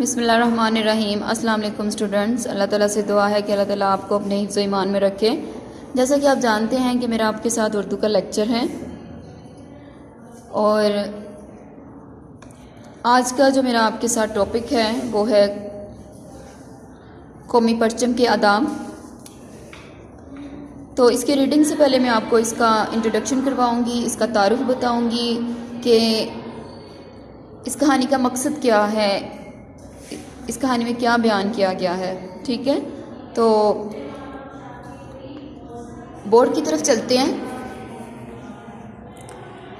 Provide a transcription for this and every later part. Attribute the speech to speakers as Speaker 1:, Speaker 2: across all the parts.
Speaker 1: बिस्मिल्लाहिर्रहमानिर्रहीम। अस्सलाम वालेकुम स्टूडेंट्स। अल्लाह ताला से दुआ है कि अल्लाह ताला आपको अपने हिफ्ज़ व ईमान में रखे। जैसा कि आप जानते हैं कि मेरा आपके साथ उर्दू का लेक्चर है और आज का जो मेरा आपके साथ टॉपिक है वो है कौमी परचम के आदाब। तो इसके रीडिंग से पहले मैं आपको इसका इंट्रोडक्शन करवाऊँगी, इसका तारुफ बताऊँगी कि इस कहानी का मकसद क्या है, इस कहानी में क्या बयान किया गया है। ठीक है, तो बोर्ड की तरफ चलते हैं।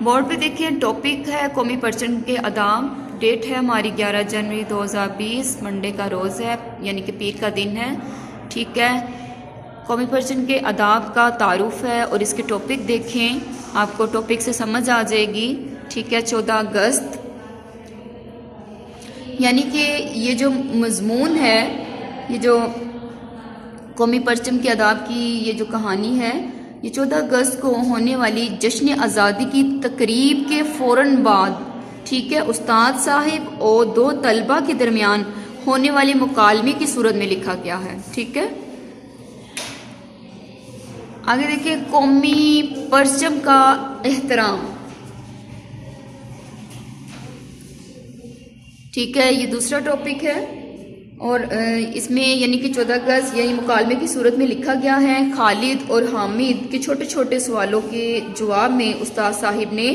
Speaker 1: बोर्ड पे देखिए टॉपिक है कौमी परचम के आदाब। डेट है हमारी 11 जनवरी 2020, मंडे का रोज़ है, यानी कि पीर का दिन है। ठीक है, कौमी परचम के आदाब का तारुफ है और इसके टॉपिक देखें, आपको टॉपिक से समझ आ जाएगी। ठीक है, 14 अगस्त, यानी कि ये जो मज़मून है, ये जो कौमी परचम के आदाब की ये जो कहानी है, ये 14 अगस्त को होने वाली जश्न आज़ादी की तकरीब के फ़ौरन बाद, ठीक है, उस्ताद साहिब और दो तलबा के दरमियान होने वाले मुकालमे की सूरत में लिखा गया है। ठीक है, आगे देखिए कौमी परचम का एहतराम। ठीक है, ये दूसरा टॉपिक है और इसमें यानी कि 14 अगस्त यानी मुकालमे की सूरत में लिखा गया है। खालिद और हामिद के छोटे छोटे सवालों के जवाब में उस्ताद साहिब ने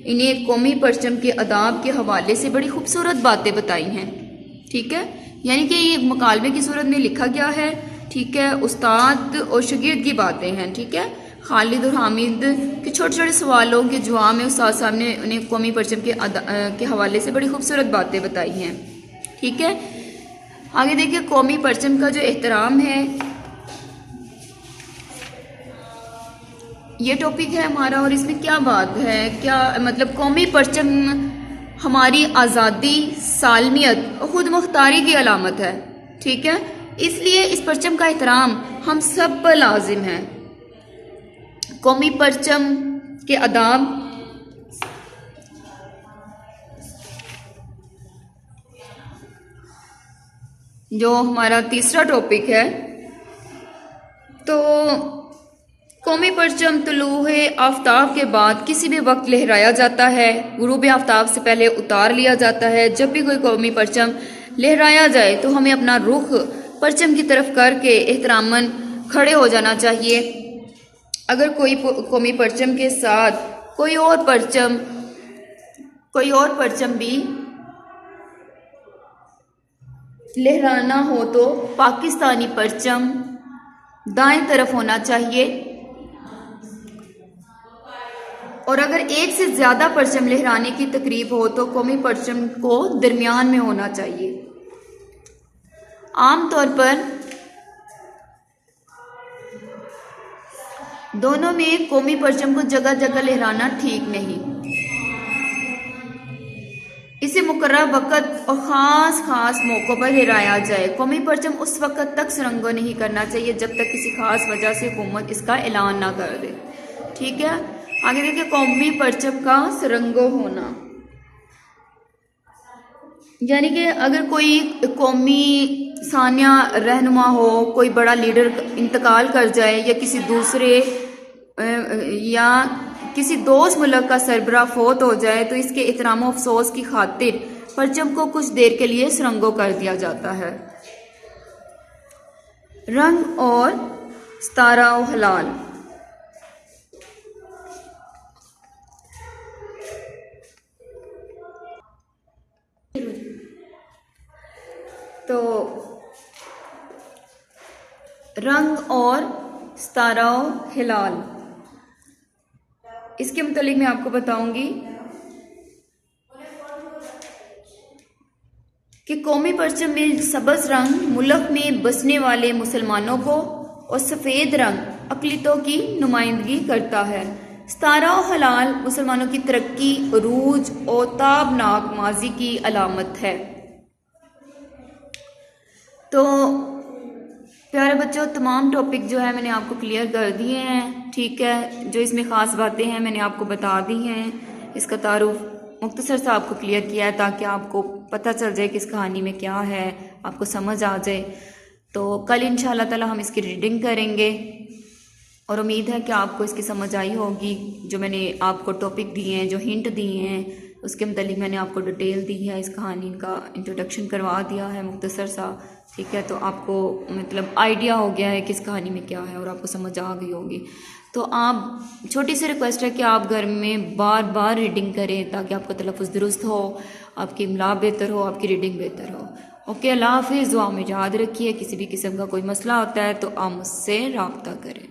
Speaker 1: इन्हें कौमी परचम के आदाब के हवाले से बड़ी खूबसूरत बातें बताई हैं। ठीक है, यानी कि ये मुकालमे की सूरत में लिखा गया है। ठीक है, उस्ताद और शागिर्द की बातें हैं। ठीक है, खालिद और हामिद के छोटे छोटे सवालों के जवाब में उस्ताद साहब ने उन्हें कौमी परचम के हवाले से बड़ी खूबसूरत बातें बताई हैं। ठीक है, आगे देखिए कौमी परचम का जो एहतराम है, ये टॉपिक है हमारा और इसमें क्या बात है, क्या मतलब कौमी परचम हमारी आज़ादी, सालमियत और खुद मुख्तारी की अलामत है। ठीक है, इसलिए इस परचम का एहतराम हम सब पर लाजिम है। कौमी परचम के आदाब, जो हमारा तीसरा टॉपिक है, तो कौमी परचम तुलूए आफ्ताब के बाद किसी भी वक्त लहराया जाता है, गुरूब आफ्ताब से पहले उतार लिया जाता है। जब भी कोई कौमी परचम लहराया जाए तो हमें अपना रुख परचम की तरफ करके एहतरामन खड़े हो जाना चाहिए। अगर कोई कौमी परचम के साथ कोई और परचम भी लहराना हो तो पाकिस्तानी परचम दाएं तरफ होना चाहिए और अगर एक से ज़्यादा परचम लहराने की तकरीब हो तो कौमी परचम को दरमियान में होना चाहिए। आमतौर पर दोनों में कौमी परचम को जगह जगह लहराना ठीक नहीं, इसे मुकर्रर वक़्त और ख़ास मौक़ों पर लहराया जाए। कौमी परचम उस वक़्त तक सरंगो नहीं करना चाहिए जब तक किसी ख़ास वजह से हुकूमत इसका ऐलान ना कर दे। ठीक है, आगे देखिए कौमी परचम का सरंगो होना, यानी कि अगर कोई कौमी सानिया रहनुमा हो, कोई बड़ा लीडर इंतकाल कर जाए या किसी दोस्त मुल्क का सरबराह फौत हो जाए तो इसके एहतराम अफसोस की खातिर परचम को कुछ देर के लिए सरंगो कर दिया जाता है। रंग और सितारा व हलाल, तो रंग और सितारा व हिलाल, इसके मुतालिक मैं आपको बताऊंगी कि कौमी परचम में सबज रंग मुल्क में बसने वाले मुसलमानों को और सफ़ेद रंग अक़लियतों की नुमाइंदगी करता है। सितारा और हलाल मुसलमानों की तरक्की, अरूज और ताबनाक माजी की अलामत है। तो प्यारे बच्चों, तमाम टॉपिक जो है मैंने आपको क्लियर कर दिए हैं। ठीक है, जो इसमें ख़ास बातें हैं मैंने आपको बता दी हैं, इसका तारुफ मुख्तसर सा आपको क्लियर किया है ताकि आपको पता चल जाए कि इस कहानी में क्या है, आपको समझ आ जाए। तो कल इंशाल्लाह ताला हम इसकी रीडिंग करेंगे और उम्मीद है कि आपको इसकी समझ आई होगी। जो मैंने आपको टॉपिक दिए हैं, जो हिंट दिए हैं, उसके मतलब मैंने आपको डिटेल दी है, इस कहानी का इंट्रोडक्शन करवा दिया है मुख्तसर सा, ठीक है। तो आपको मतलब आइडिया हो गया है कि इस कहानी में क्या है और आपको समझ आ गई होगी। तो आप, छोटी सी रिक्वेस्ट है कि आप घर में बार बार रीडिंग करें ताकि आपका तलफ़ुज़ दुरुस्त हो, आपकी इमला बेहतर हो, आपकी रीडिंग बेहतर हो। ओके, अल्लाह हाफिज़। दुआ में याद रखिए, किसी भी किस्म का कोई मसला होता है तो आप मुझसे रब्ता करें।